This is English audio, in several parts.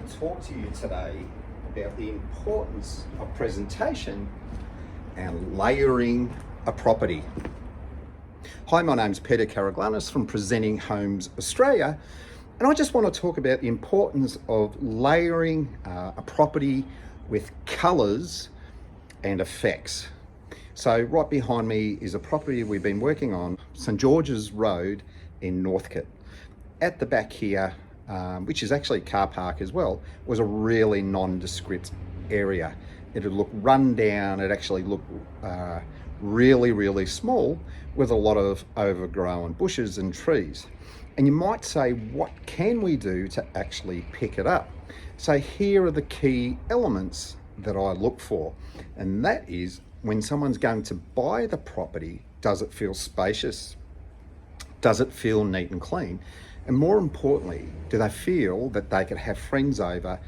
want to talk to you today about the importance of presentation and layering a property. Hi, my name's Peter Karaglanis from Presenting Homes Australia, and I just want to talk about the importance of layering a property with colours and effects. So right behind me is a property we've been working on, St George's Road in Northcote. At the back here, which is actually a car park as well, was a really nondescript area. It would look run down, it actually looked really small with a lot of overgrown bushes and trees. And you might say, what can we do to actually pick it up? So here are the key elements that I look for, and that is when someone's going to buy the property, does it feel spacious? Does it feel neat and clean? And more importantly, do they feel that they could have friends over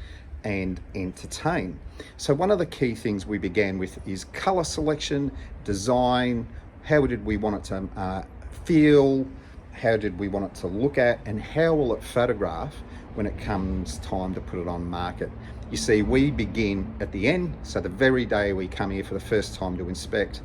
and entertain? So one of the key things we began with is colour selection, design, how did we want it to feel, how did we want it to look at, and how will it photograph when it comes time to put it on market. You see, we begin at the end, so the very day we come here for the first time to inspect,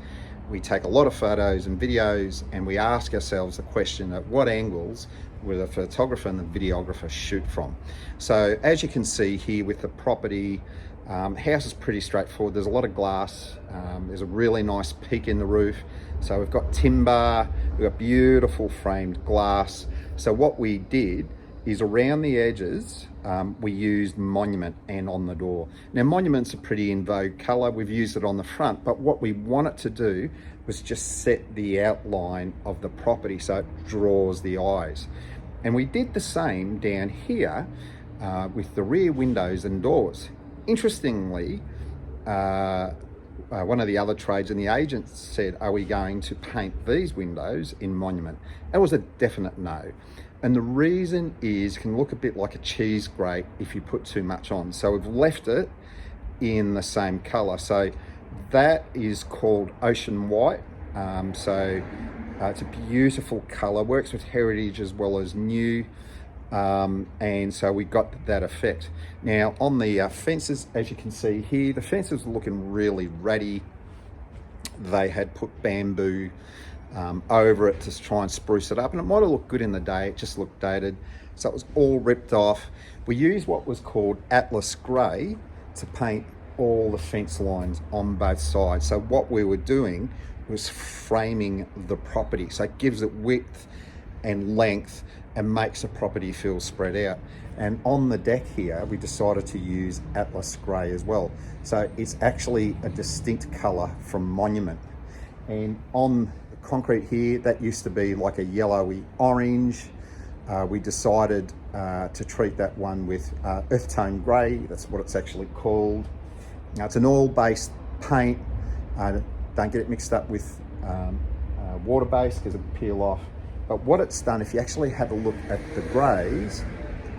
we take a lot of photos and videos, and we ask ourselves the question at what angles will the photographer and the videographer shoot from. So as you can see here with the property, house is pretty straightforward. There's a lot of glass, there's a really nice peak in the roof. So we've got timber, we've got beautiful framed glass. So what we did is around the edges, we used monument and on the door. Now monument's a pretty in vogue colour, we've used it on the front, but what we want it to do was just set the outline of the property so it draws the eyes. And we did the same down here with the rear windows and doors. Interestingly, one of the other trades and the agents said, are we going to paint these windows in monument? That was a definite no. And the reason is, it can look a bit like a cheese grate if you put too much on. So we've left it in the same color. So that is called ocean white. It's a beautiful color, works with heritage as well as new. And so we got that effect. Now on the fences, as you can see here, the fences are looking really ratty. They had put bamboo over it to try and spruce it up, and it might have looked good in the day, it just looked dated. So it was all ripped off. We used what was called Atlas grey to paint all the fence lines on both sides. So what we were doing was framing the property, so it gives it width and length and makes the property feel spread out. And on the deck here, we decided to use Atlas grey as well. So it's actually a distinct colour from monument. And on the concrete here, that used to be like a yellowy orange. We decided to treat that one with earth tone grey. That's what it's actually called. Now it's an oil-based paint. Don't get it mixed up with water-based because it'll peel off. But what it's done, if you actually have a look at the greys,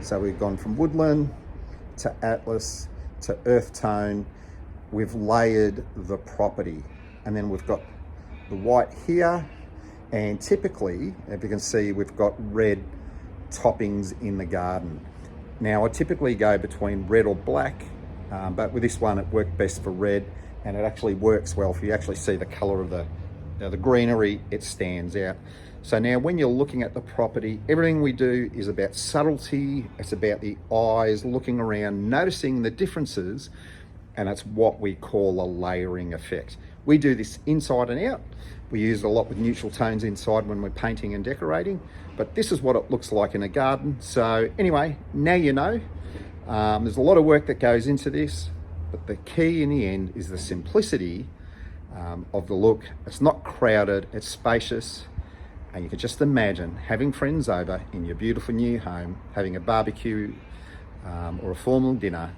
so we've gone from woodland to Atlas to earth tone, we've layered the property. And then we've got the white here, and typically, if you can see, we've got red toppings in the garden. Now I typically go between red or black, but with this one it worked best for red, and it actually works well. If you actually see the color of the greenery, it stands out. So now when you're looking at the property, everything we do is about subtlety. It's about the eyes looking around, noticing the differences, and it's what we call a layering effect. We do this inside and out. We use it a lot with neutral tones inside when we're painting and decorating, but this is what it looks like in a garden. So anyway, now you know. There's a lot of work that goes into this, but the key in the end is the simplicity of the look. It's not crowded, it's spacious, and you can just imagine having friends over in your beautiful new home, having a barbecue or a formal dinner,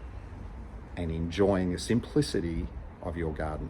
and enjoying the simplicity of your garden.